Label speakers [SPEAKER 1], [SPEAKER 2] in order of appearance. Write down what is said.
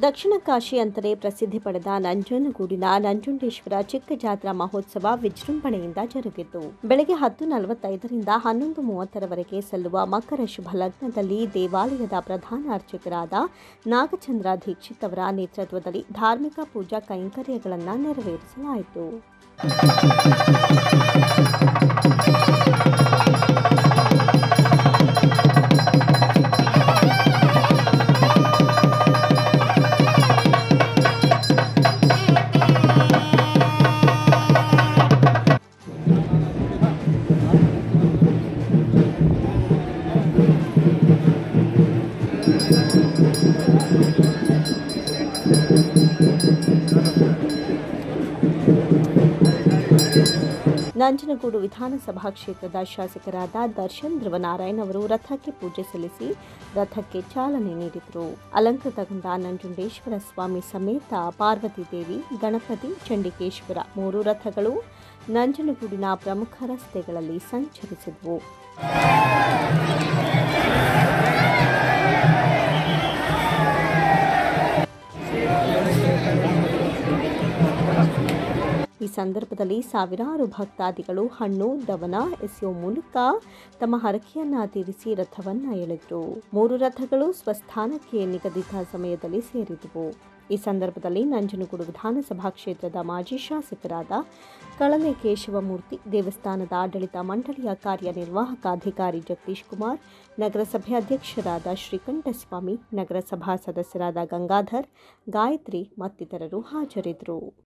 [SPEAKER 1] ದಕ್ಷಿಣ ಕಾಶಿ ಅಂತಲೇ ಪ್ರಸಿದ್ಧಿ ಪಡೆದ ನಂಜನಗೂಡಿನ ನಂಜುಂಡೇಶ್ವರ ಚಿಕ್ಕ ಜಾತ್ರಾ ಮಹೋತ್ಸವ ವಿಜೃಂಭಣೆಯಿಂದ ಜರುಗಿತು. ಬೆಳಗ್ಗೆ 10:45ರಿಂದ 11:30ರವರೆಗೆ ಸಲ್ಲುವ ಮಕರ ಶುಭ ಲಗ್ನದಲ್ಲಿ ದೇವಾಲಯದ ಪ್ರಧಾನ ಅರ್ಚಕರಾದ ನಾಗಚಂದ್ರ ದೀಕ್ಷಿತ್ ಅವರ ನೇತೃತ್ವದಲ್ಲಿ ಧಾರ್ಮಿಕ ಪೂಜಾ ಕೈಂಕರ್ಯಗಳನ್ನು ನೆರವೇರಿಸಲಾಯಿತು. ನಂಜನಗೂಡು ವಿಧಾನಸಭಾ ಕ್ಷೇತ್ರದ ಶಾಸಕರಾದ ದರ್ಶನ್ ಧ್ರುವನಾರಾಯಣ್ ಅವರು ರಥಕ್ಕೆ ಪೂಜೆ ಸಲ್ಲಿಸಿ ರಥಕ್ಕೆ ಚಾಲನೆ ನೀಡಿದರು. ಅಲಂಕೃತಗೊಂಡ ನಂಜುಂಡೇಶ್ವರ ಸ್ವಾಮಿ ಸಮೇತ ಪಾರ್ವತಿ ದೇವಿ, ಗಣಪತಿ, ಚಂಡಿಕೇಶ್ವರ 3 ರಥಗಳು ನಂಜನಗೂಡಿನ ಪ್ರಮುಖ ರಸ್ತೆಗಳಲ್ಲಿ ಸಂಚರಿಸಿದವು. ಈ ಸಂದರ್ಭದಲ್ಲಿ ಸಾವಿರಾರು ಭಕ್ತಾದಿಗಳು ಹಣ್ಣು, ದವನ ಎಸೆಯುವ ಮೂಲಕ ತಮ್ಮ ಹರಕೆಯನ್ನ ತೀರಿಸಿ ರಥವನ್ನ ಎಳೆದರು. 3 ರಥಗಳು ಸ್ವಸ್ಥಾನಕ್ಕೆ ನಿಗದಿತ ಸಮಯದಲ್ಲಿ ಸೇರಿದವು. ಈ ಸಂದರ್ಭದಲ್ಲಿ ನಂಜನಗೂಡು ವಿಧಾನಸಭಾ ಕ್ಷೇತ್ರದ ಮಾಜಿ ಶಾಸಕರಾದ ಕಳಲೆ ಕೇಶವಮೂರ್ತಿ, ದೇವಸ್ಥಾನದ ಆಡಳಿತ ಮಂಡಳಿಯ ಕಾರ್ಯನಿರ್ವಾಹಕ ಅಧಿಕಾರಿ ಜಗದೀಶ್ ಕುಮಾರ್, ನಗರಸಭೆ ಅಧ್ಯಕ್ಷರಾದ ಶ್ರೀಕಂಠಸ್ವಾಮಿ, ನಗರಸಭಾ ಸದಸ್ಯರಾದ ಗಂಗಾಧರ್, ಗಾಯತ್ರಿ ಮತ್ತಿತರರು ಹಾಜರಿದ್ದರು.